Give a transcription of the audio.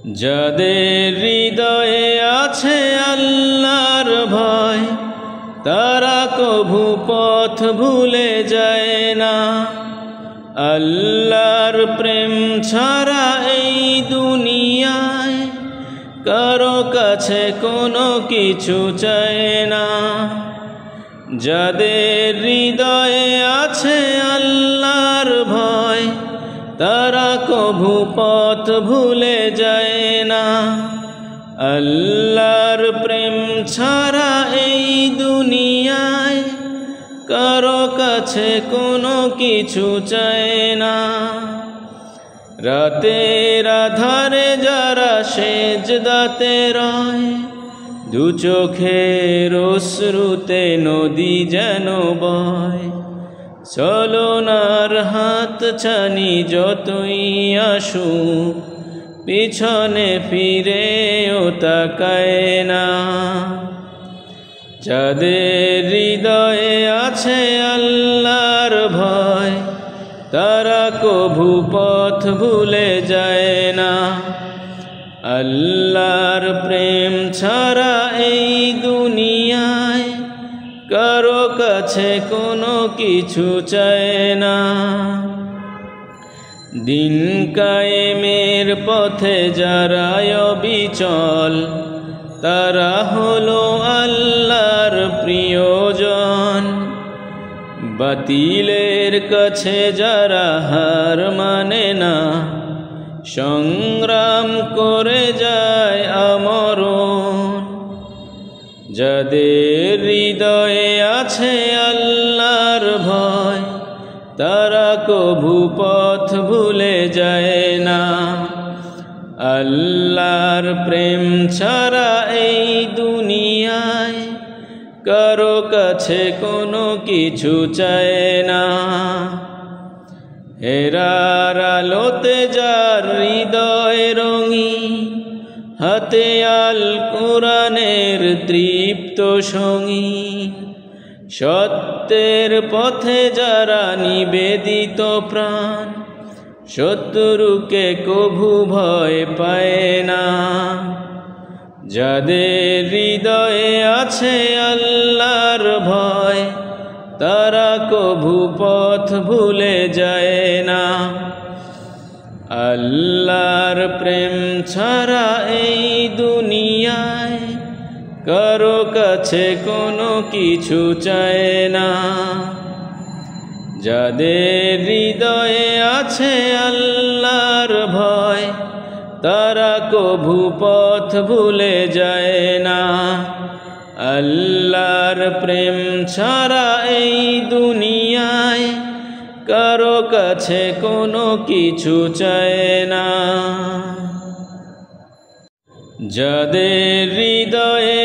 যাদের হৃদয়ে আছে আল্লাহর ভয়, তারা কভু পথ ভুলে যায় না। আল্লাহর প্রেম ছাড়া এই দুনিয়ায় কারো কাছে কোনো কিছু চায় না। যাদের হৃদয়ে আছে আল্লাহর ভয়, তারা কভু পথ ভুলে যায় না। আল্লাহর প্রেম ছাড়া এই দুনিয়ায় কারো কাছে কোনো কিছু চায় না। রাতের আধারে যারা সেজদাতে রয়, দু চোখের অশ্রুতে নদী যেন বয়। চলনার হাত ছানি যতই আসুক, পিছনে ফিরেও তাকায় না। যাদের হৃদয়ে আছে আল্লাহর ভয়, তারা কভু পথ ভুলে যায় না। আল্লাহর প্রেম ছাড়া এই দুনিয়ায় কারো কাছে কোনো কিছু চায় না। দিন কায়েমের পথে যারা অবিচল, তারা হলো আল্লাহর প্রিয়জন। বাতিলের কাছে যারা হার মানে না, সংগ্রাম করে যায় আমরণ। যাদের হৃদয়ে আছে আল্লাহর ভয়, তারা কভু পথ ভুলে যায় না। আল্লাহর প্রেম ছাড়া এই দুনিয়ায় কারো কাছে কোনো কিছু চায় না। হেরার আলোতে যার হৃদয় রঙিন, হাতে আল কোরআনের তৃপ্ত সঙ্গী। সত্যের পথে যারা নিবেদিত প্রাণ, শত্রুকে কভু ভয় পায় না। যাদের হৃদয়ে আছে আল্লাহর ভয়, তারা কভু পথ ভুলে যায় না। আল্লাহর প্রেম ছাড়া এই দুনিয়ায় কারো কাছে কোনো কিছু চায় না। যাদের হৃদয়ে আছে আল্লাহর ভয়, তারা কভু পথ ভুলে যায় না। আল্লাহর প্রেম ছাড়া এই দুনিয়ায় কারো কাছে কোনো কিছু চায় না। যাদের হৃদয়ে